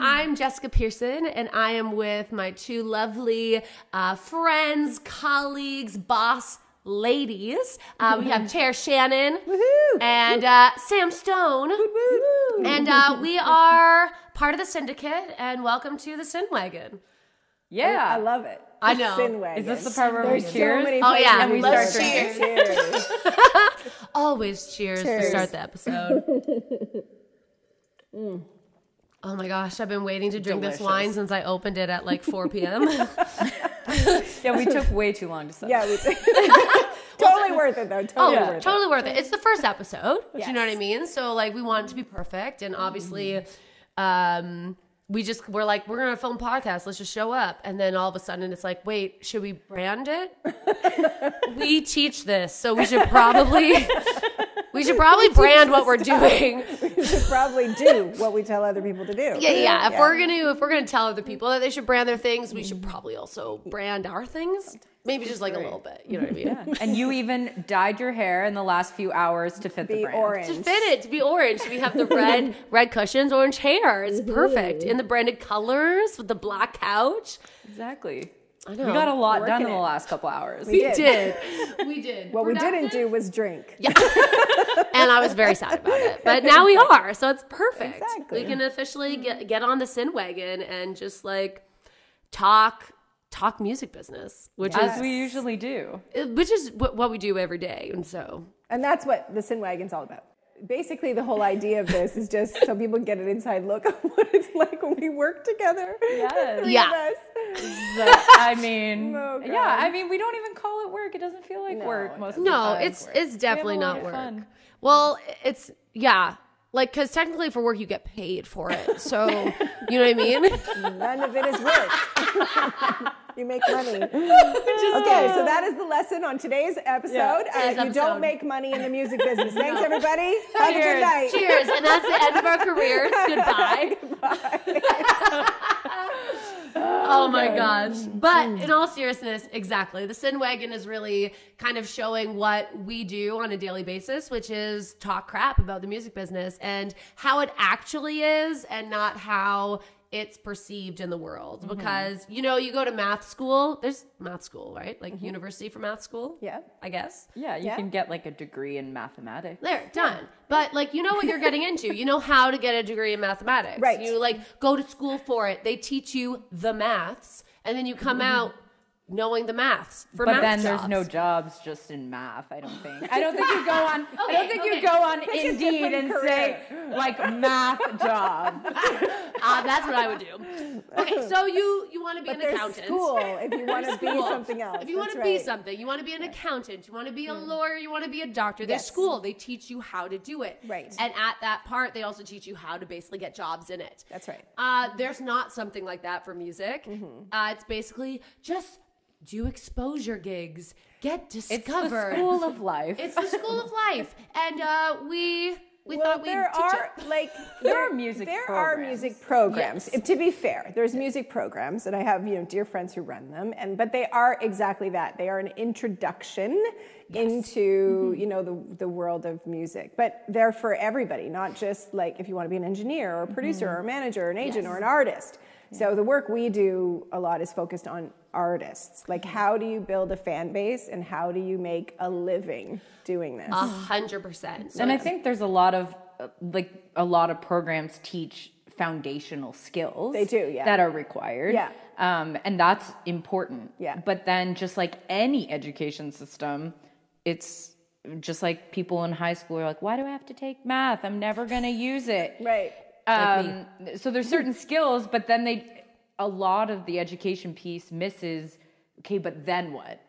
I'm Jessica Pearson, and I am with my two lovely friends, colleagues, boss ladies. We have Chair Shannon and Sam Stone. And we are part of the syndicate, and welcome to the Syn Wagon. Yeah. I love it. I know. Syn Wagon. Is this the part where we cheers? So many Oh, yeah. and we Let's start cheers. drinking. Cheers. Always cheers to start the episode. Oh my gosh, I've been waiting to drink this wine since I opened it at like 4 p.m. Yeah, we took way too long to set. Yeah, we did. Totally worth it, though. Totally worth it. It's the first episode. Do you know what I Yes. mean? So like we want it to be perfect, and obviously, we're like, we're gonna film a podcast. Let's just show up, and then all of a sudden it's like, wait, should we brand it? We teach this, so we should probably brand what we're doing. We should probably do what we tell other people to do. Yeah. If we're gonna tell other people that they should brand their things, we should probably also brand our things. Maybe just like a little bit. You know what I mean? Yeah. And you even dyed your hair in the last few hours to fit the brand. Orange. To fit it, to be orange. We have the red cushions, orange hair. It's perfect. In the branded colors with the black couch. Exactly. I know. We got a lot done in the it. last couple hours. We did. What we didn't do was drink. Yeah. And I was very sad about it. But now we are, so it's perfect. Exactly. We can officially get on the Syn Wagon and just like talk music business, which As we usually do. is what we do every day. And so And that's what the Syn Wagon's all about. Basically, the whole idea of this is just so people get an inside look of what it's like when we work together. Yes. Three Yeah. of us. I mean, Oh, God. yeah, I mean, we don't even call it work. It doesn't feel like work most of the no, time. it's definitely We have a lot not of work. fun. Well, it's like because technically for work you get paid for it. So you know what I mean? None of it is work. You make money. Okay, so that is the lesson on today's episode. Today's You episode. don't make money in the music business. Thanks, everybody. Have a good night. Cheers, and that's the end of our careers. Goodbye. Oh my gosh. But in all seriousness, exactly. The Syn Wagon is really kind of showing what we do on a daily basis, which is talk crap about the music business and how it actually is and not how it's perceived in the world. Because, you go to math school. There's math school, right? Like university for math school. Yeah. I guess. Yeah, you can get like a degree in mathematics. There, done. But like, you know what you're getting into. You know how to get a degree in mathematics. Right. You like go to school for it. They teach you the maths, and then you come out knowing the maths for But math then jobs. there's no jobs just in math, I don't think. I don't think you go on I don't think you go on Indeed and say like math job. That's what I would do. Okay, so you want to be But an there's accountant. school if you want to be School. something else. If you want That's to be right. something, you want to be an accountant, you want to be a lawyer, you want to be a doctor. There's Yes. school. They teach you how to do it. Right. And at that part, they also teach you how to basically get jobs in it. That's right. There's not something like that for music. It's basically just do exposure gigs, get discovered. It's the school of life. It's the school of life, and we thought we'd there teach are it. There are music programs. Yes. To be fair, there's music programs, and I have dear friends who run them, but they are exactly that. They are an introduction into the world of music, but they're for everybody, not just like if you want to be an engineer or a producer or a manager, or an agent or an artist. So the work we do a lot is focused on artists. Like, how do you build a fan base and how do you make a living doing this? 100%. And I think there's a lot of programs teach foundational skills. They do, yeah. That are required. Yeah. And that's important. Yeah. But then just like any education system, it's just like people in high school are like, why do I have to take math? I'm never going to use it. Right. So there's certain skills, but then a lot of the education piece misses, okay, but then what?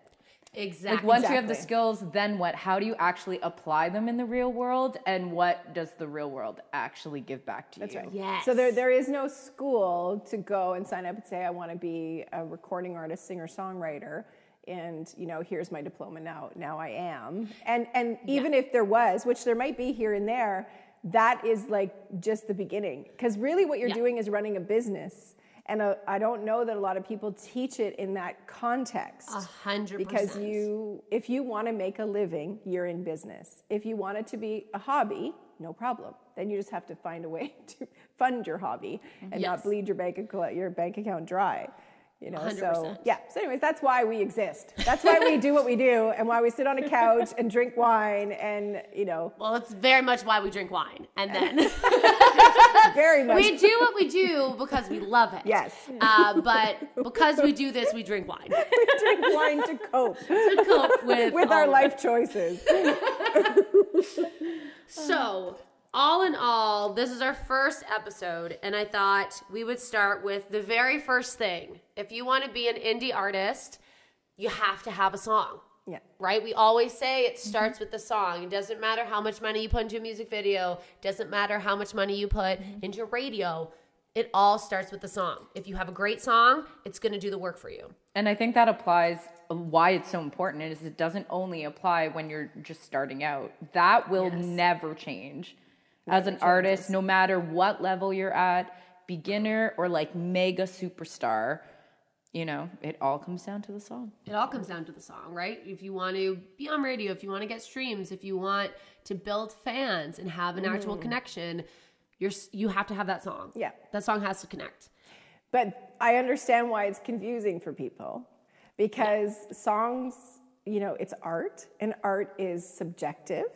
Exactly. Like once you have the skills, then what? How do you actually apply them in the real world? And what does the real world actually give back to you? That's right. Yes. So there is no school to go and sign up and say, I want to be a recording artist, singer, songwriter. And, here's my diploma now I am. And even if there was, which there might be here and there, that is like just the beginning. Because really what you're doing is running a business. And I don't know that a lot of people teach it in that context. 100%. Because if you want to make a living, you're in business. If you want it to be a hobby, no problem. Then you just have to find a way to fund your hobby and not bleed your bank account dry. You know, 100%. so yeah. So anyways, that's why we exist. That's why we do what we do, and why we sit on a couch and drink wine, and you know. Well, it's very much why we drink wine, and then very much we do what we do because we love it. Yes. But because we do this, we drink wine. We drink wine to cope. To cope with our life choices. So, all in all, this is our first episode, and I thought we would start with the very first thing. If you want to be an indie artist, you have to have a song. Yeah. Right? We always say it starts with the song. It doesn't matter how much money you put into a music video. It doesn't matter how much money you put into radio. It all starts with the song. If you have a great song, it's going to do the work for you. And I think that applies, why it's so important is it doesn't only apply when you're just starting out. That will never change. As an artist, no matter what level you're at, beginner or like mega superstar, you know, it all comes down to the song. It all comes down to the song, right? If you want to be on radio, if you want to get streams, if you want to build fans and have an actual connection, you have to have that song. Yeah. That song has to connect. But I understand why it's confusing for people, because songs, you know, it's art, and art is subjective.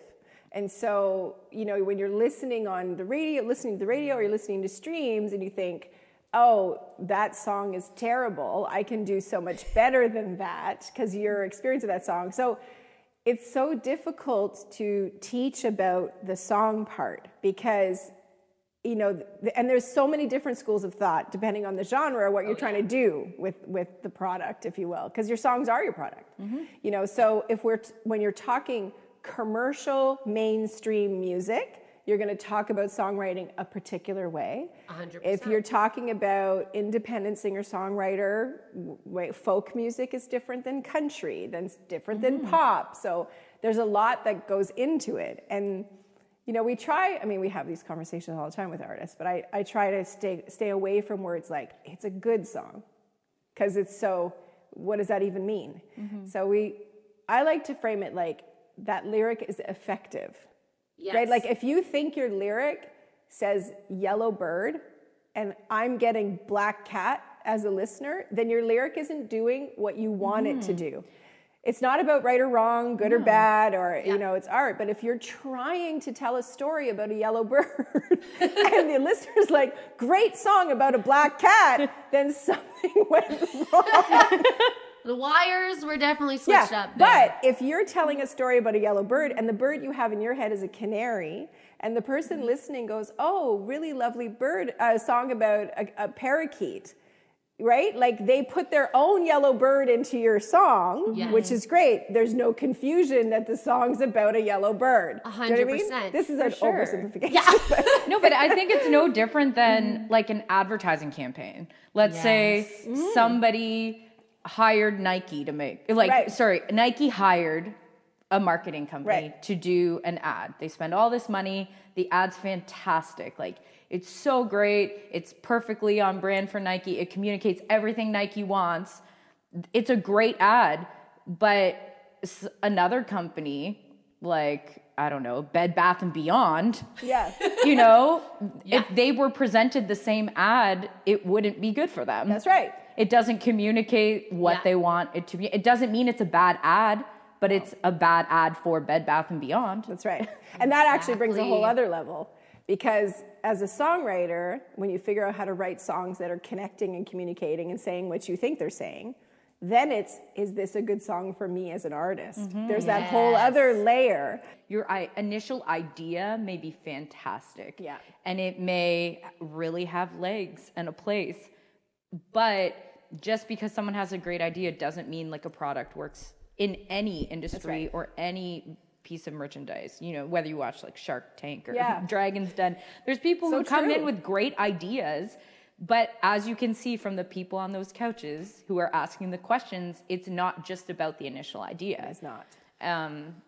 And so, you know, when you're listening to the radio, or you're listening to streams, and you think, oh, that song is terrible, I can do so much better than that, because your experience of that song. So it's so difficult to teach about the song part, because, you know, and there's so many different schools of thought depending on the genre, what you're trying to do with the product, if you will, because your songs are your product. You know, so when you're talking commercial mainstream music, you're going to talk about songwriting a particular way. 100%. If you're talking about independent singer-songwriter, folk music is different than country, then different than pop. So there's a lot that goes into it. And, you know, we have these conversations all the time with artists, but I try to stay away from where it's like, it's a good song. Because it's so, what does that even mean? So I like to frame it like, that lyric is effective. Yes. Right? Like if you think your lyric says yellow bird and I'm getting black cat as a listener, then your lyric isn't doing what you want it to do. It's not about right or wrong, good or bad, or, you know, it's art. But if you're trying to tell a story about a yellow bird and the listener's like, great song about a black cat, then something went wrong. The wires were definitely switched up there. But if you're telling a story about a yellow bird and the bird you have in your head is a canary, and the person listening goes, oh, really lovely bird, a song about a parakeet, right? Like they put their own yellow bird into your song, which is great. There's no confusion that the song's about a yellow bird. 100%. You know what I mean? This is an oversimplification. Yeah. No, but I think it's no different than like an advertising campaign. Let's say somebody hired Nike to make, Nike hired a marketing company to do an ad. They spend all this money. The ad's fantastic. Like, it's so great. It's perfectly on brand for Nike. It communicates everything Nike wants. It's a great ad. But another company, like, I don't know, Bed Bath & Beyond, you know, if they were presented the same ad, it wouldn't be good for them. That's right. It doesn't communicate what they want it to be. It doesn't mean it's a bad ad, but it's a bad ad for Bed Bath & Beyond. That's right. And that actually brings a whole other level, because as a songwriter, when you figure out how to write songs that are connecting and communicating and saying what you think they're saying, then is this a good song for me as an artist? There's that whole other layer. Your initial idea may be fantastic. Yeah. And it may really have legs and a place, but just because someone has a great idea doesn't mean like a product works in any industry or any piece of merchandise. You know, whether you watch like Shark Tank or Dragon's Den, there's people who come in with great ideas, but as you can see from the people on those couches who are asking the questions, it's not just about the initial idea. It's not.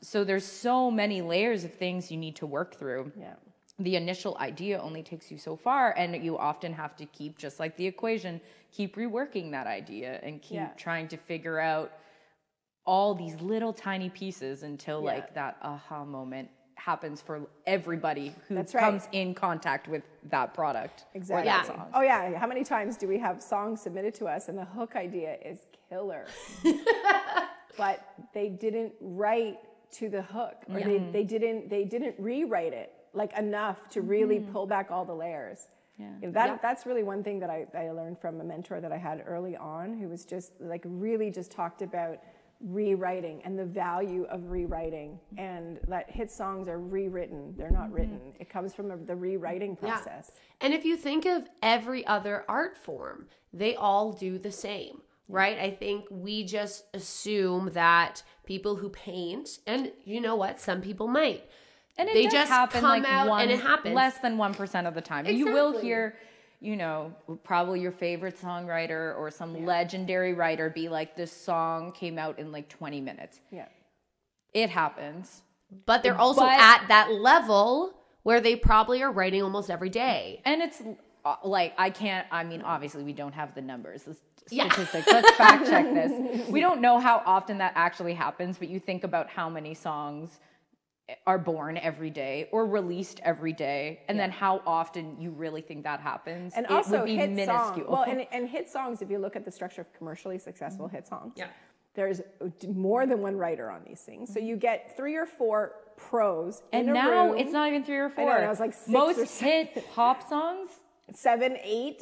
So there's so many layers of things you need to work through. Yeah. The initial idea only takes you so far, and you often have to keep, just like the equation, keep reworking that idea and keep trying to figure out all these little tiny pieces until like that aha moment happens for everybody who That's right. comes in contact with that product. Exactly. Or that song. Oh yeah. How many times do we have songs submitted to us and the hook idea is killer, but they didn't write to the hook, or they didn't rewrite it like enough to really pull back all the layers. That's really one thing that I learned from a mentor that I had early on, who was just like really just talked about rewriting and the value of rewriting, and that hit songs are rewritten, they're not written. It comes from the rewriting process. And if you think of every other art form, they all do the same, right? I think we just assume that people who paint, and you know what, some people might, and they just happen come like out and it happens less than 1% of the time. Exactly. You will hear, you know, probably your favorite songwriter or some legendary writer be like, this song came out in like 20 minutes. Yeah. It happens. But they're also at that level where they probably are writing almost every day. And it's like, I mean, obviously we don't have the numbers, the statistics. Let's fact check this. We don't know how often that actually happens, but you think about how many songs are born every day or released every day, and then how often you really think that happens. And it also would be hit minuscule. Well, and hit songs, if you look at the structure of commercially successful hit songs, there's more than one writer on these things. So you get 3 or 4 pros and in a now room. It's not even 3 or 4. I know, it was like 6 most or 7. hit pop songs, 7, 8.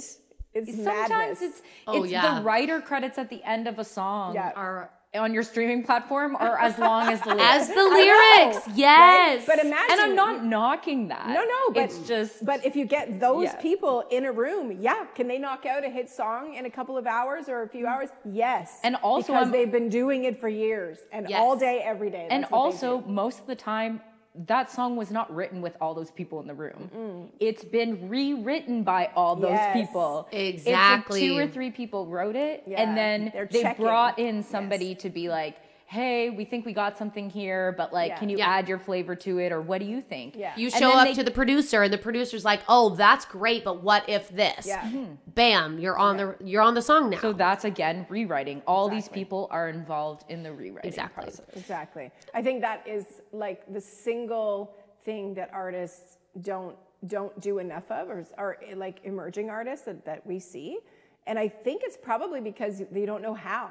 It's sometimes madness. it's the writer credits at the end of a song are on your streaming platform are as long as the lyrics. As the lyrics, yes. Right? But imagine, and I'm not knocking that. No, but it's just. But if you get those people in a room, can they knock out a hit song in a couple of hours or a few hours? Yes. And also, because they've been doing it for years and all day, every day. And also, most of the time, that song was not written with all those people in the room. It's been rewritten by all those people. Exactly. It's like 2 or 3 people wrote it, and then they brought in somebody to be like, hey, we think we got something here, but like, can you add your flavor to it, or what do you think? You show up to the producer, and the producer's like, oh, that's great, but what if this? Bam, you're on the song now. So that's, again, rewriting. All these people are involved in the rewriting process. Exactly. I think that is like the single thing that artists don't do enough of, or like emerging artists that we see. And I think it's probably because they don't know how.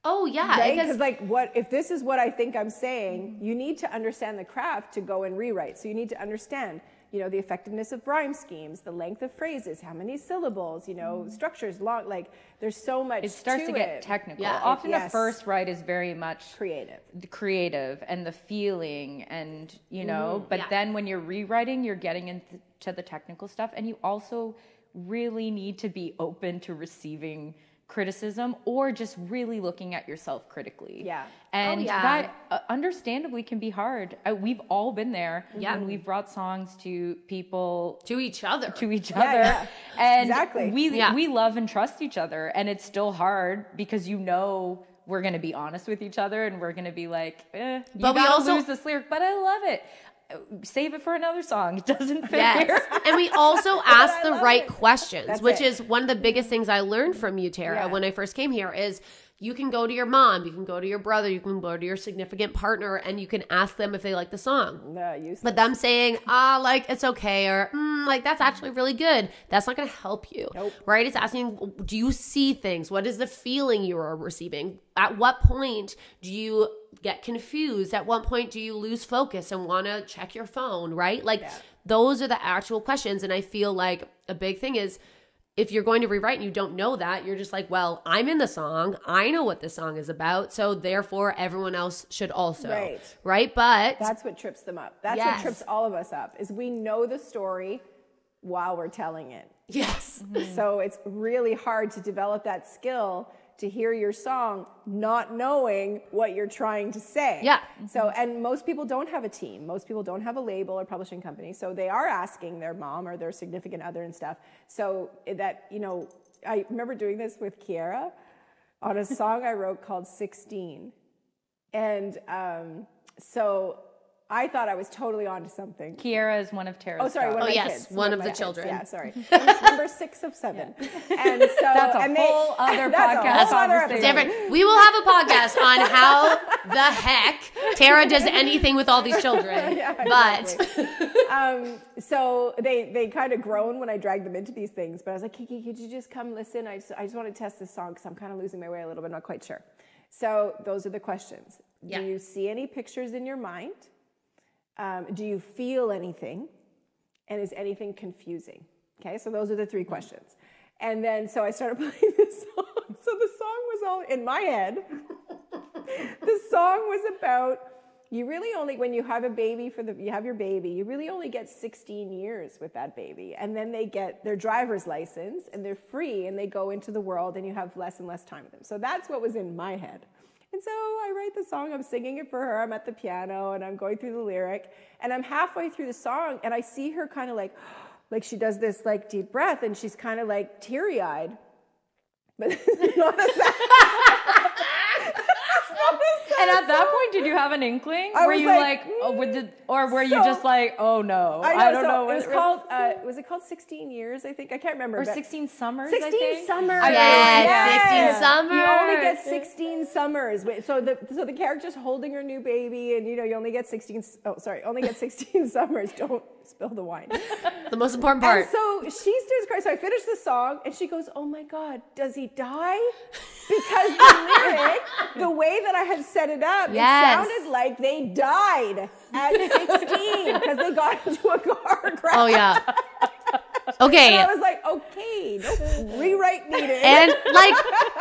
Oh yeah, right? Because like, what if this is what I think I'm saying? You need to understand the craft to go and rewrite. So you need to understand, you know, the effectiveness of rhyme schemes, the length of phrases, how many syllables, you know, structures, long. Like, there's so much. It starts to get technical. Yeah. Often the first write is very much creative, and the feeling, and you know. But then when you're rewriting, you're getting into the technical stuff, and you also really need to be open to receiving criticism, or just really looking at yourself critically. And that understandably can be hard. We've all been there when we've brought songs to people, to each other, and we love and trust each other, and it's still hard because we're going to be honest with each other, and we're going to be like, you gotta lose this lyric, but I love it. Save it for another song. It doesn't fit here. And we also ask the right questions, which is one of the biggest things I learned from you, Tara, when I first came here, is you can go to your mom, you can go to your brother, you can go to your significant partner, and you can ask them if they like the song. But them saying, like, it's okay, or like, that's actually really good, that's not going to help you. Right? It's asking, do you see things? What is the feeling you are receiving? At what point do you get confused? At what point do you lose focus and want to check your phone? Right? Like, those are the actual questions. And I feel like a big thing is, if you're going to rewrite and you don't know that, you're just like, well, I'm in the song. I know what this song is about. So therefore, everyone else should also. Right? But that's what trips them up. That's what trips all of us up, is we know the story while we're telling it. So it's really hard to develop that skill to hear your song not knowing what you're trying to say. So, and most people don't have a team. Most people don't have a label or publishing company. So they are asking their mom or their significant other and stuff. So that, you know, I remember doing this with Kiara on a song I wrote called 16. And so I thought I was totally onto something. Kiara is one of Tara's. Oh, sorry, one of my kids. One of the my kids. children. Yeah, sorry. Number 6 of 7. And so that's a whole other podcast conversation. Different. We will have a podcast on how the heck Tara does anything with all these children. Exactly. So they kind of groan when I drag them into these things. But I was like, Kiki, could you just come listen? I just want to test this song because I'm kind of losing my way a little bit, not quite sure. So those are the questions. Yeah. Do you see any pictures in your mind? Do you feel anything? And is anything confusing? Okay, so those are the 3 questions. And then, so I started playing this song. So the song was all in my head. The song was about, you really only, when you have a baby, you have your baby, you really only get 16 years with that baby. And then they get their driver's license and they're free and they go into the world and you have less and less time with them. So that's what was in my head. And so I write the song, I'm singing it for her, I'm at the piano and I'm going through the lyric and I'm halfway through the song and I see her kind of like she does this like deep breath and she's kind of like teary-eyed. But it's not a sound. And at that point, did you have an inkling? Were you like oh, were you just like, oh no, I don't know. It was called, was it called 16 Years, I think? I can't remember. Or 16 Summers, 16 I think? Summers. Yes, 16 Summers. You only get 16 summers. So the character's holding her new baby and, you only get 16 summers. Don't spill the wine. The most important part. And so she's just crying. So I finished the song and she goes, oh my God, does he die? Because the lyric, the way that I had set it up, it sounded like they died at 16 because they got into a car crash. Oh, yeah. Okay. And I was like, okay, no rewrite needed. And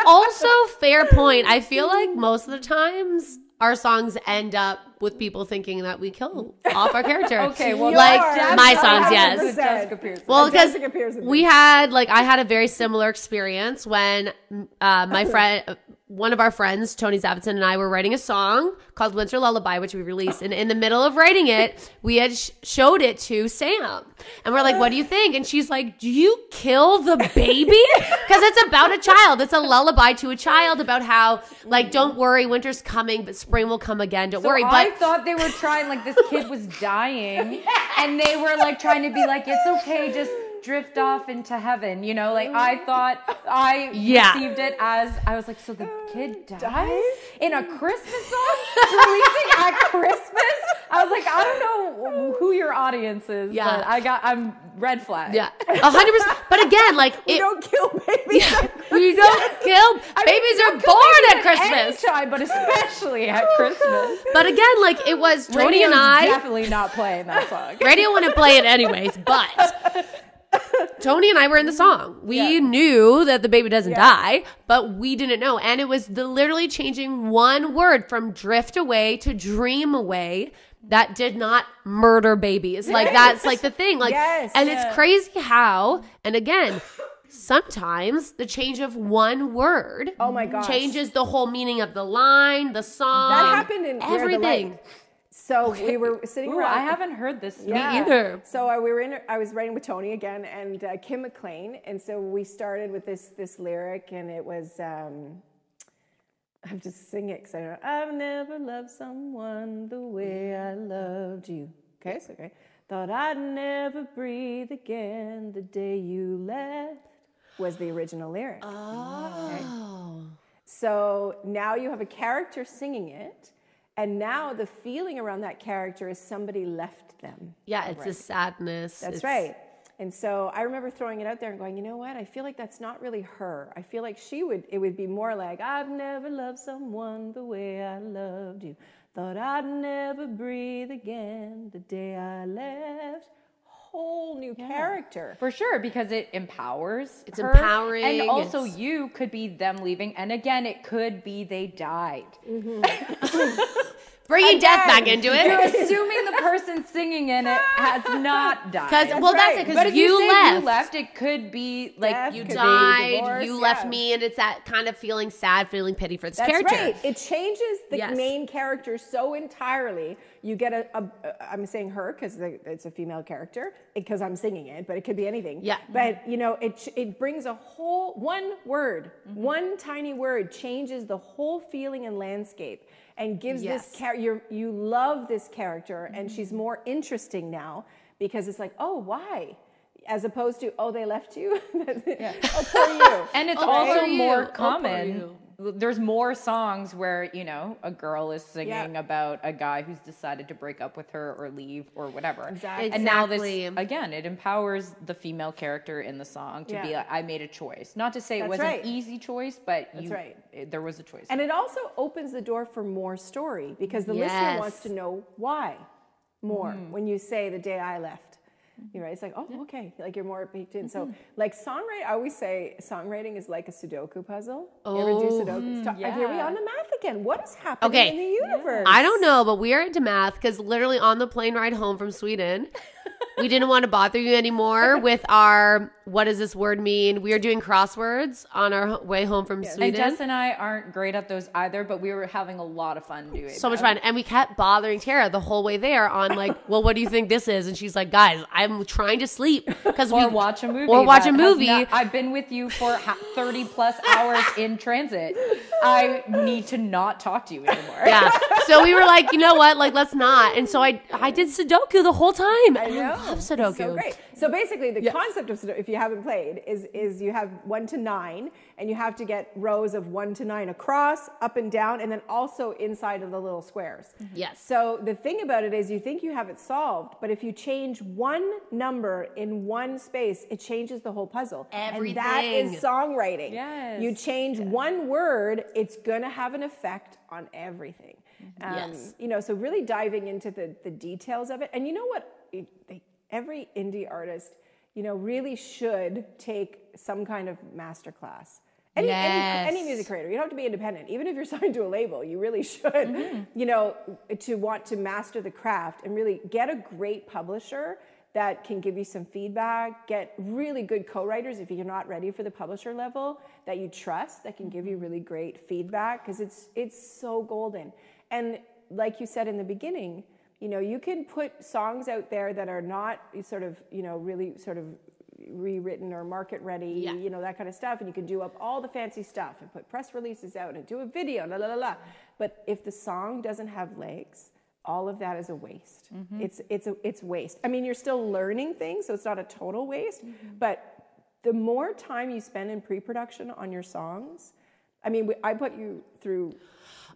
also fair point. I feel like most of the times our songs end up with people thinking that we kill off our character. Okay, well, my songs, yes. Jessica Pearson. Well, because we had, I had a very similar experience when my friend, one of our friends, Tony Zavidson, and I were writing a song called Winter Lullaby, which we released. And in the middle of writing it, we had showed it to Sam. And we're like, what do you think? And she's like, do you kill the baby? Because it's about a child. It's a lullaby to a child about how, don't worry, winter's coming, but spring will come again. Don't worry. But I thought they were trying, this kid was dying. And they were, trying to be it's okay, just drift off into heaven, I thought I received it as I was so the kid dies in a Christmas song releasing at Christmas. I was I don't know who your audience is, but I'm red flag. Yeah, 100%. But again, we don't kill babies. Yeah, we don't kill babies are born at Christmas. Anytime, but especially at Christmas. But again, it was Tony Radio's and I definitely not playing that song. Radio wouldn't play it anyways, but Tony and I were in the song. We knew that the baby doesn't die, but we didn't know. And it was literally changing one word from drift away to dream away that did not murder babies. That's the thing. And it's crazy how, and again, sometimes the change of one word changes the whole meaning of the line, the song. That happened in everything. So we were sitting around. I haven't heard this. Me either. So I was writing with Tony again and Kim McLean, and so we started with this lyric, and it was I'm just singing it because I know I've never loved someone the way I loved you. Okay, so thought I'd never breathe again the day you left was the original lyric. Oh. Okay. So now you have a character singing it. And now the feeling around that character is somebody left them. Yeah, it's a sadness. That's right. And so I remember throwing it out there and going, you know what? I feel like that's not really her. I feel like it would be more like, I've never loved someone the way I loved you. Thought I'd never breathe again the day I left. Whole new character. For sure, because it empowers. It's her, empowering. And also you could be them leaving. And again, it could be they died. Bringing death back into it. You're assuming the person singing in it has not died. That's it. Because but if you left, it could be Death, you could died, divorce, you left me, and it's that kind of feeling sad, feeling pity for this character. That's right. It changes the main character so entirely. You get I'm saying her because it's a female character because I'm singing it, but it could be anything. Yeah. But it brings a whole one word, one tiny word changes the whole feeling and landscape. and gives this character, you love this character, and she's more interesting now because it's like, oh, why? As opposed to, oh, they left you? Oh, poor you. And it's also more common. There's more songs where, you know, a girl is singing about a guy who's decided to break up with her or leave or whatever. Exactly. And now this, again, it empowers the female character in the song to be like, I made a choice. Not to say it was an easy choice, but there was a choice. And it also opens the door for more story because the listener wants to know why more when you say the day I left. You're right. It's like, oh, okay. Like you're more baked in. So like songwriting, I always say songwriting is like a Sudoku puzzle. You ever do Sudoku? Here we are on the math again. What is happening in the universe? I don't know, but we are into math because literally on the plane ride home from Sweden, we didn't want to bother you anymore with our, what does this word mean? We are doing crosswords on our way home from Sweden. And Jess and I aren't great at those either, but we were having a lot of fun doing it. So much fun. And we kept bothering Tara the whole way there on like, well, what do you think this is? And she's like, guys, I'm trying to sleep because or watch a movie. Or watch a movie. I've been with you for 30 plus hours in transit. I need to not talk to you anymore. Yeah. So we were like, you know what? Like, let's not. And so I did Sudoku the whole time. I know. I love Sudoku. So great. So basically the concept of Sudoku, if you haven't played, is you have 1 to 9 and you have to get rows of 1 to 9 across, up and down, and then also inside of the little squares. Yes. So the thing about it is you think you have it solved, but if you change one number in one space, it changes the whole puzzle. Everything. And that is songwriting. Yes. You change one word, it's going to have an effect on everything. You know, so really diving into the details of it. And you know what? Every indie artist, you know, really should take some kind of masterclass. Any music creator, you don't have to be independent. Even if you're signed to a label, you really should, you know, to want to master the craft and really get a great publisher that can give you some feedback, get really good co-writers if you're not ready for the publisher level that you trust, that can give you really great feedback, because it's so golden. And like you said in the beginning, you know, you can put songs out there that are not sort of, you know, really sort of rewritten or market ready, you know, that kind of stuff. And you can do up all the fancy stuff and put press releases out and do a video, la, la, la, la. But if the song doesn't have legs, all of that is a waste. It's waste. I mean, you're still learning things, so it's not a total waste. But the more time you spend in pre-production on your songs, I mean, I put you through...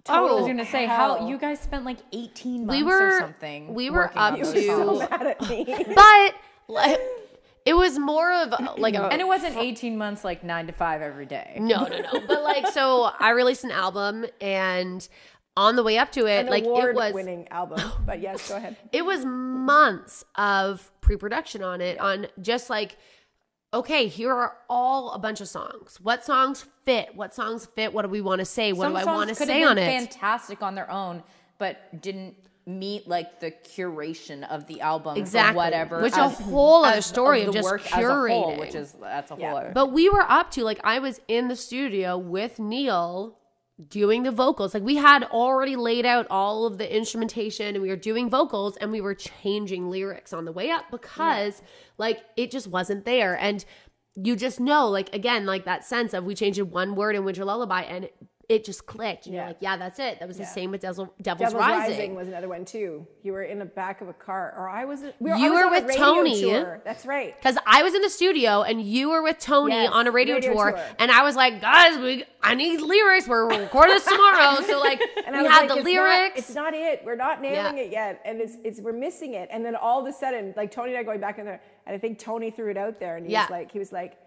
I was going to say, how you guys spent like 18 months or something. We were up to... so mad at me. But like, it was more of like a... And it wasn't 18 months like 9 to 5 every day. No. But like, so I released an album, and on the way up to it, like, it was... award-winning album. But yes, go ahead. It was months of pre-production on it, on just like... Okay, here are a bunch of songs. What songs fit? What songs fit? What do we want to say? What do I want to say on it? Fantastic on their own, but didn't meet like the curation of the album, exactly. Or whatever. Which is a whole other story of just curating. That's a whole other. But we were up to, like, I was in the studio with Neil doing the vocals. Like, we had already laid out all of the instrumentation and we were doing vocals, and we were changing lyrics on the way up because like it just wasn't there. And you just know, like, again, like that sense of we changed one word in Winter Lullaby and it just clicked. You're like, yeah, that's it. That was the same with Devil's Rising was another one too. You were in the back of a car, or I was. You were with Tony. Tour. That's right. Because I was in the studio and you were with Tony on a radio tour, and I was like, guys, I need lyrics. We're recording this tomorrow, so like and we had the lyrics. It's not it. We're not nailing it yet, and we're missing it. And then all of a sudden, like Tony and I going back in there, and I think Tony threw it out there, and he was like.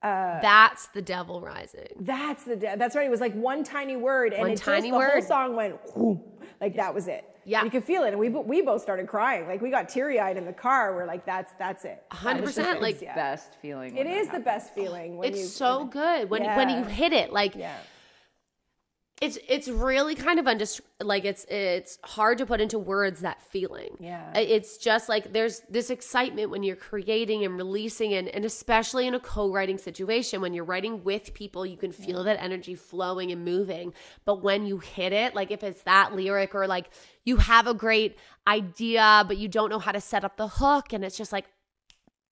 That's the Devil Rising. That's right. It was like one tiny word, and the whole song went whoom, like that was it. Yeah, you could feel it, and we both started crying. Like we got teary eyed in the car. We're like, that's it. 100%. Like best feeling. It is the best feeling. It's so good when you hit it. Like it's really kind of it's hard to put into words, that feeling. Yeah. It's just like there's this excitement when you're creating and releasing, and especially in a co-writing situation, when you're writing with people, you can feel that energy flowing and moving. But when you hit it, like if it's that lyric, or like you have a great idea, but you don't know how to set up the hook, and it's just like,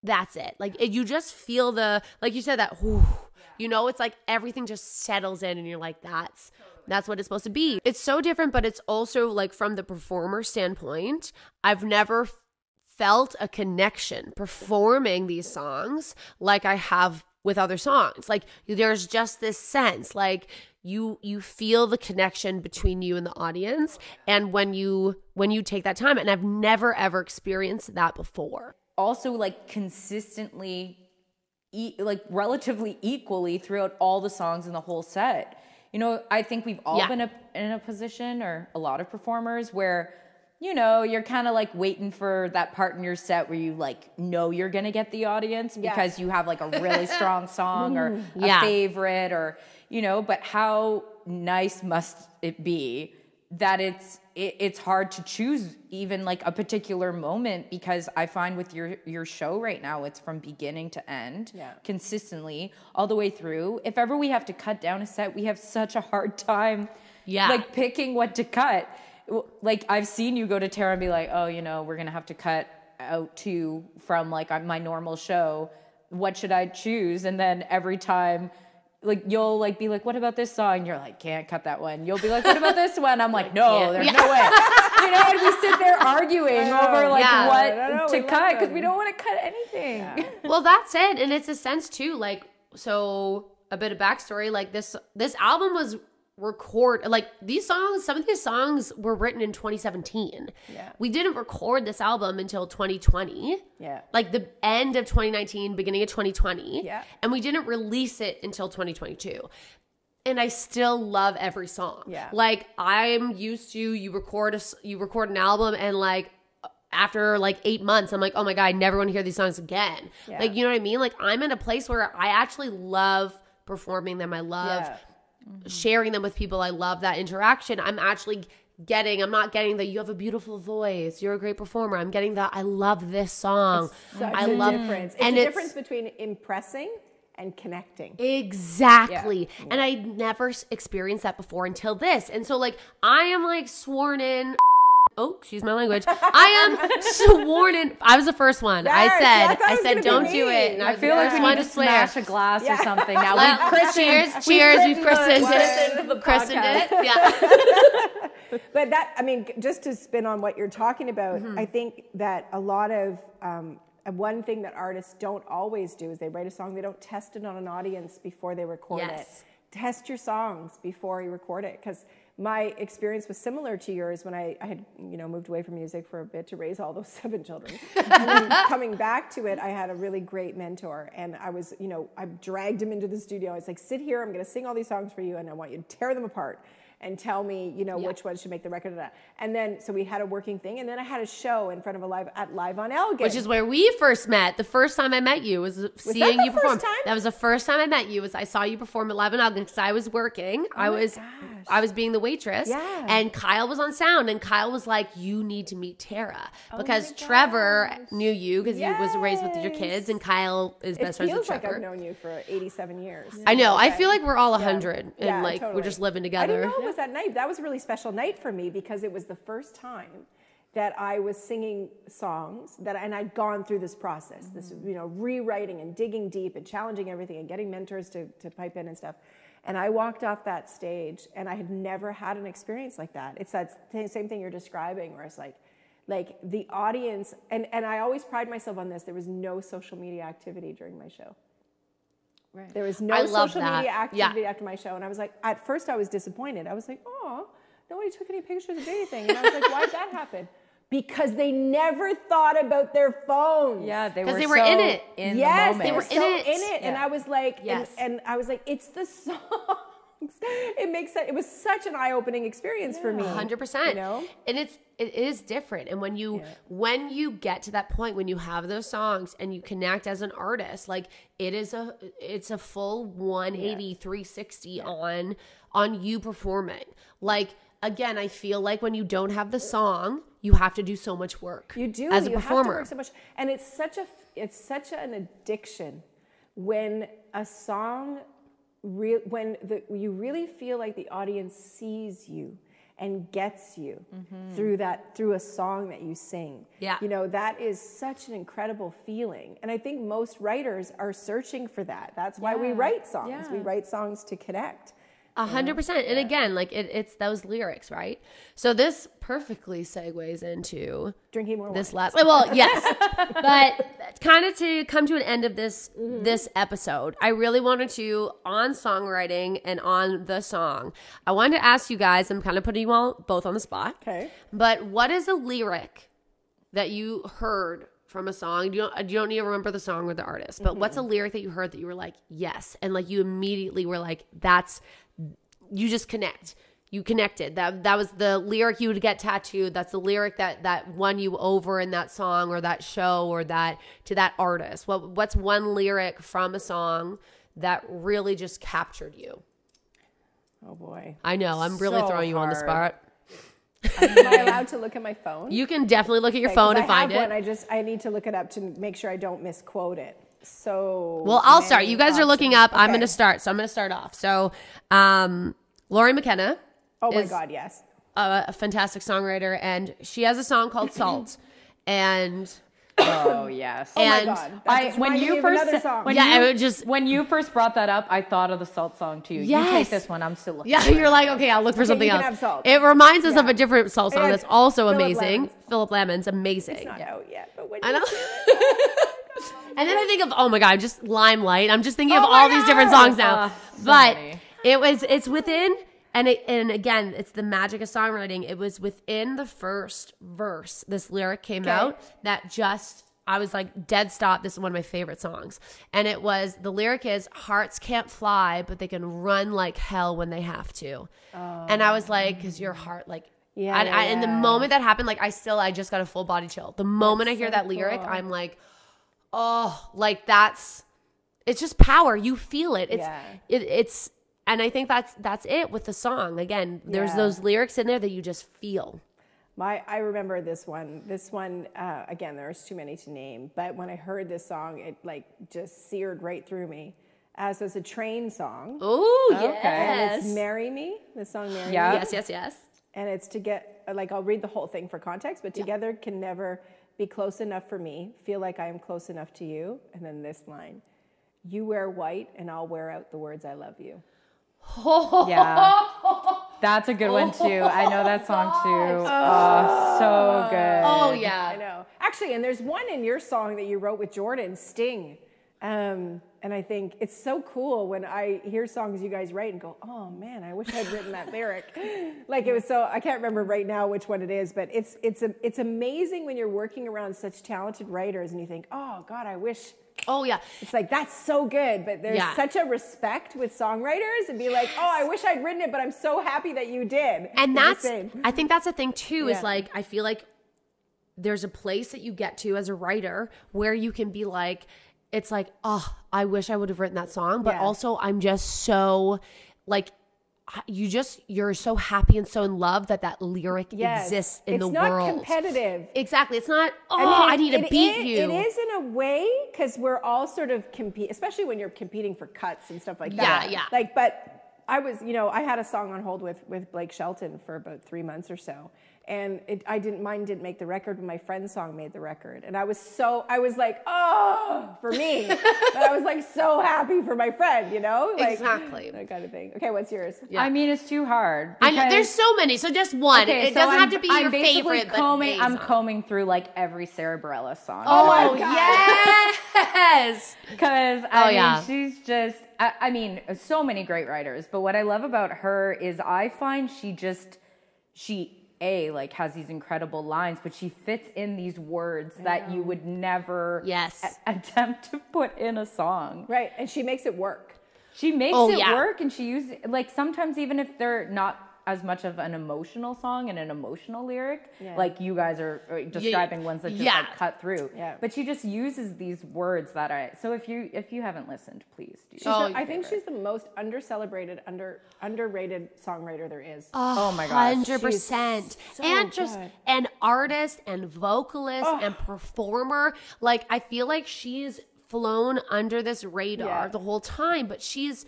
that's it. Like you just feel like you said, that, whew, You know, it's like everything just settles in and you're like, that's what it's supposed to be. It's so different, but it's also like from the performer standpoint, I've never felt a connection performing these songs like I have with other songs. Like there's just this sense like you feel the connection between you and the audience, and when you take that time, and I've never ever experienced that before. Also like consistently like relatively equally throughout all the songs in the whole set. You know, I think we've all been in a position, or a lot of performers, where, you know, you're kind of like waiting for that part in your set where you like know you're going to get the audience because you have like a really strong song or a favorite, or, you know, but how nice must it be that it's hard to choose even like a particular moment, because I find with your show right now, it's from beginning to end, consistently all the way through. If ever we have to cut down a set, we have such a hard time like picking what to cut. Like I've seen you go to Tara and be like, oh, you know, we're gonna have to cut out 2 from like my normal show. What should I choose? And then every time, like you'll like be like, what about this song? You're like, can't cut that one. You'll be like, what about this one? I'm like, no, there's no way. You know, and we sit there arguing over like what to cut, because we don't want to cut anything. Yeah. Well, that's it. And it's a sense too, like, so a bit of backstory, like this album was like some of these songs were written in 2017. We didn't record this album until 2020, like the end of 2019, beginning of 2020, and we didn't release it until 2022. And I still love every song. Like I'm used to, you record an album, and like after like 8 months, I'm like, oh my God, I never want to hear these songs again. Like, you know what I mean? Like I'm in a place where I actually love performing them. I love sharing them with people. I love that interaction. I'm not getting the, you have a beautiful voice, you're a great performer. I'm getting the, I love this song. I love difference. It's a difference between impressing and connecting. Exactly. And I never experienced that before until this. And so like, I am like sworn in. Oh, excuse my language. I am sworn in. I was the first one. Yes, I said, don't do it. And I feel like we need to smash a glass or something now. Cheers. We've christened it. Yeah. But that, I mean, just to spin on what you're talking about, I think that a lot of, one thing that artists don't always do is they write a song, they don't test it on an audience before they record it. Test your songs before you record it, because my experience was similar to yours when I had, you know, moved away from music for a bit to raise all those 7 children. And then coming back to it, I had a really great mentor, and I was, you know, I dragged him into the studio. I was like, sit here, I'm going to sing all these songs for you, and I want you to tear them apart and tell me, you know, which ones should make the record. And then, so we had a working thing, and then I had a show in front of Live on Elgin. Which is where we first met. The first time I met you was seeing you perform. That was the first time I met you. I saw you perform at Live on Elgin because I was working. I was being the waitress, and Kyle was on sound, and Kyle was like, you need to meet Tara, because Trevor knew you because he was raised with your kids, and Kyle is best friends with Trevor. It feels like I've known you for 87 years. I know. I feel like we're all 100 and like we're just living together. I didn't know it was that night. That was a really special night for me, because it was the first time that I was singing songs and I'd gone through this process, this, you know, rewriting and digging deep and challenging everything and getting mentors to pipe in and stuff. And I walked off that stage, and I had never had an experience like that. It's that same thing you're describing, where it's like the audience, and I always pride myself on this, there was no social media activity during my show. Right. There was no social media activity after my show. And I was like, at first I was disappointed. I was like, oh, nobody took any pictures of anything. And I was like, why did that happen? Because they never thought about their phones. Yeah, they were so in it. In the moment. They were so in it. And I was like, and I was like, it's the songs. It makes sense. It was such an eye-opening experience for me. 100%. You know? And it is different. And when you get to that point, when you have those songs and you connect as an artist, like it's a full 180, 360 on you performing. Like, again, I feel like when you don't have the song, you have to do so much work. You do. As a performer. You have to work so much. And it's such an addiction when a song you really feel like the audience sees you and gets you through a song that you sing. Yeah. You know, that is such an incredible feeling. And I think most writers are searching for that. That's why we write songs. Yeah. We write songs to connect. 100%. And again, like it's those lyrics, right? So this perfectly segues into Drinking more this wine. last, well, yes, but kind of to come to an end of this episode, I really wanted to, on songwriting and on the song, I wanted to ask you guys, I'm kind of putting you all both on the spot. Okay. But what is a lyric that you heard from a song? You don't need to remember the song or the artist, but what's a lyric that you heard that you were like, yes, and like you immediately were like, you just connect. You connected. That was the lyric you would get tattooed. That's the lyric that won you over in that song or that show or that to that artist. What's one lyric from a song that really just captured you? Oh boy. I know. I'm really So throwing you on the hard. spot. Am I allowed to look at my phone? You can definitely look at your Okay, phone 'cause and find I have it. one. I need to look it up to make sure I don't misquote it. So Well, I'll start. You guys are looking up. I'm Okay. going to start. So I'm going to start off. So, Laurie McKenna. Oh my is God, yes. a fantastic songwriter, and she has a song called Salt. And Oh yes. Oh my and God. That just when reminded me you of first another song. when you first brought that up, I thought of the Salt song too. You Yes. take this one. I'm still looking. yeah, you're like, okay, I'll look for something you can else. have Salt. It reminds us of Yeah. a different Salt song Yeah, that's also Philip amazing. Lemon's. Philip Lemon's amazing. It's not out yet, but when I you know. do it, And then I think of, oh my God, just Limelight. I'm just thinking of Oh my all these different God. songs now. So but many. it's within, and again, it's the magic of songwriting. It was within the first verse. This lyric came out that just, I was like, dead stop. This is one of my favorite songs. And it was, the lyric is, hearts can't fly, but they can run like hell when they have to. And I was like, because your heart, like, Yeah, and the yeah. moment that happened, like, I just got a full body chill. The moment I hear so that lyric, cool. I'm like, oh, like it's just power. You feel it. It's, and I think that's it with the song. Again, there's Yeah. those lyrics in there that you just feel. I remember this one. This one, again, there's too many to name, but when I heard this song, it like just seared right through me. So it's a train song. Oh, And yes. it's Marry Me, the song Marry Yeah. Me. Yes. And it's to get, like, I'll read the whole thing for context, but together can never be close enough for me, feel like I am close enough to you. And then this line, you wear white and I'll wear out the words I love you. Yeah. That's a good one too. I know that song too. Oh, so good. Oh, I yeah. know. Actually, and there's one in your song that you wrote with Jordan, Sting. And I think it's so cool when I hear songs you guys write and go, oh man, I wish I'd written that lyric. Like it was so, I can't remember right now which one it is, but it's amazing when you're working around such talented writers and you think, oh God, I wish. Oh, yeah. It's like, that's so good, but there's Yeah. such a respect with songwriters and be like, oh, I wish I'd written it, but I'm so happy that you did. And It's the that's, same. I think that's the thing too, is Yeah. like, I feel like there's a place that you get to as a writer where you can be like, it's like, oh, I wish I would have written that song. But Yeah. also I'm just so like, you're so happy and so in love that lyric Yes. exists in the It's not world. competitive. Exactly. It's not, oh, I I need to beat you. It is in a way because we're all sort of compete, especially when you're competing for cuts and stuff like that. Yeah. Like, but I was, I had a song on hold with Blake Shelton for about 3 months or so, and mine didn't make the record, but my friend's song made the record, and I was like, oh, for me, but I was like so happy for my friend, like, Exactly. that kind of thing. Okay, what's yours? Yeah. I mean, it's too hard. I know because- there's so many, so just one. Okay, It so doesn't I'm- have to be I'm your basically favorite, combing, but I'm combing through like every Sarah Bareilles song. Oh, my God. yes. Because Oh, I mean, yeah. she's just. I mean, so many great writers. But what I love about her is I find she like has these incredible lines, but she fits in these words that you would never Yes. attempt to put in a song. Right, and she makes it work. She makes Oh, it yeah. work, and she uses like sometimes even if they're not as much of an emotional song and an emotional lyric, Yeah. like you guys are describing ones that just Yeah. like cut through. Yeah. But she just uses these words that are so if you haven't listened, please do. I think she's the most underrated songwriter there is. Oh my gosh. 100%. so And just good. an artist and vocalist and performer. Like, I feel like she's flown under this radar the whole time, but she's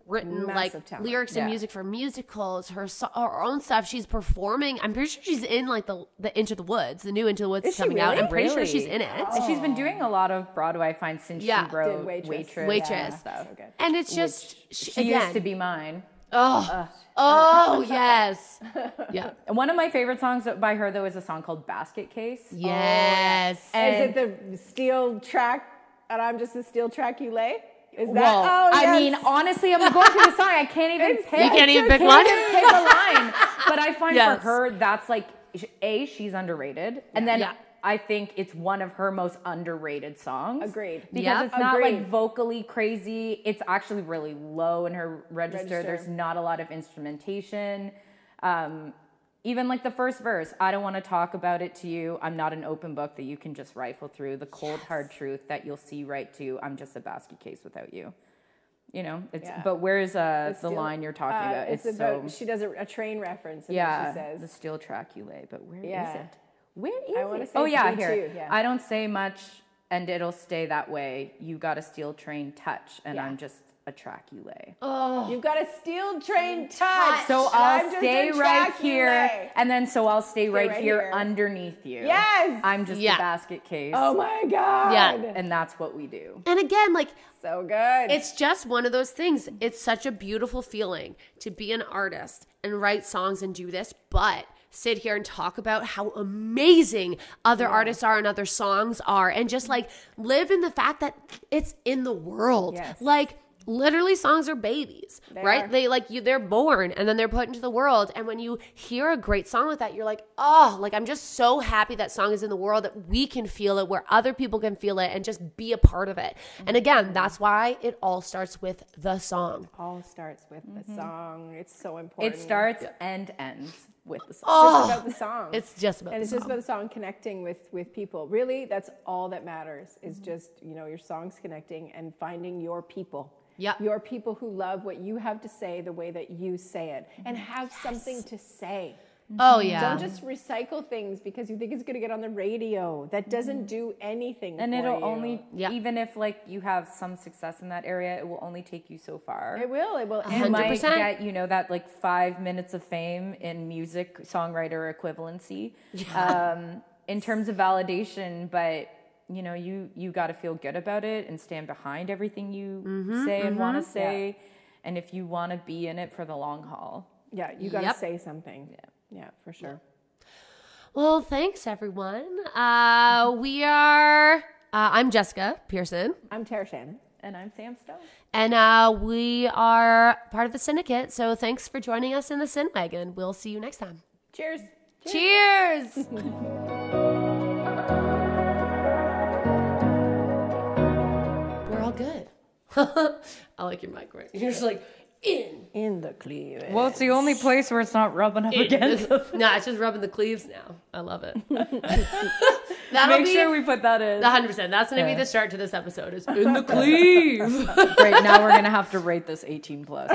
written Massive talent. lyrics and music for musicals, her own stuff. She's performing. I'm pretty sure she's in like the Into the Woods. The new Into the Woods is coming out. I'm pretty sure she's in it. And she's been doing a lot of Broadway, I find, since she wrote Waitress. And stuff. So good. And it's just She used to be mine. Oh yes. Yeah. One of my favorite songs by her, though, is a song called Basket Case. Yes. Is it the steel track, and I'm just a steel track you lay? Is that? Well, I mean, honestly, I'm going through the song. I can't even pick. You can't even pick one? Pick a line. But I find for her, that's like, she's underrated. And then I think it's one of her most underrated songs. Agreed. Because it's not like vocally crazy. It's actually really low in her register. There's not a lot of instrumentation. Even like the first verse, I don't want to talk about it to you. I'm not an open book that you can just rifle through. The cold, hard truth that you'll see right to. I'm just a basket case without you. You know, but where's the line you're talking about? It's about, she does a train reference. She says the steel track you lay, but where is it? Where is I want to it? say Oh yeah, here. Too. Yeah. I don't say much, and it'll stay that way. You got a steel train touch, and I'm just a track you lay. Oh, you've got a steel train touch. So I'll stay right here, and then I'll stay right here underneath you. Yes, I'm just a basket case. Oh my God. Yeah, and that's what we do. And again, like. So good. It's just one of those things. It's such a beautiful feeling to be an artist and write songs and do this, but sit here and talk about how amazing other artists are and other songs are, and just like live in the fact that it's in the world. Yes. Like literally songs are babies, right? They're born and then they're put into the world. And when you hear a great song like that, you're like, oh, like I'm just so happy that song is in the world, that we can feel it, where other people can feel it and just be a part of it. And again, that's why it all starts with the song. All starts with the song. It's so important. It starts and ends with the song. It's just about the song. It's just about and the it's song. just about the song connecting with people. Really, that's all that matters, is just, your songs connecting and finding your people. Yeah. Your people who love what you have to say the way that you say it, and have something to say. Oh, yeah. Don't just recycle things because you think it's going to get on the radio. That doesn't do anything and for it'll you. only, even if like you have some success in that area, it will only take you so far. It will. You 100%. might get, that like 5 minutes of fame in music songwriter equivalency in terms of validation, but you got to feel good about it and stand behind everything you say and want to say. And if you want to be in it for the long haul. Yeah, you got to say something. Yeah, for sure. Well, thanks everyone. I'm Jessica Pearson. I'm Tara Shannon. And I'm Sam Stone. And we are part of the syndicate. So thanks for joining us in the Syn Wagon. We'll see you next time. Cheers. Cheers. We're all good. I like your mic, right? You're just like, in the cleavage. Well, it's the only place where it's not rubbing up against. No, it's just rubbing the cleaves now. I love it. Make sure we put that in. 100%. That's going to be the start to this episode. Is in the cleave. Great. Now we're going to have to rate this 18 plus.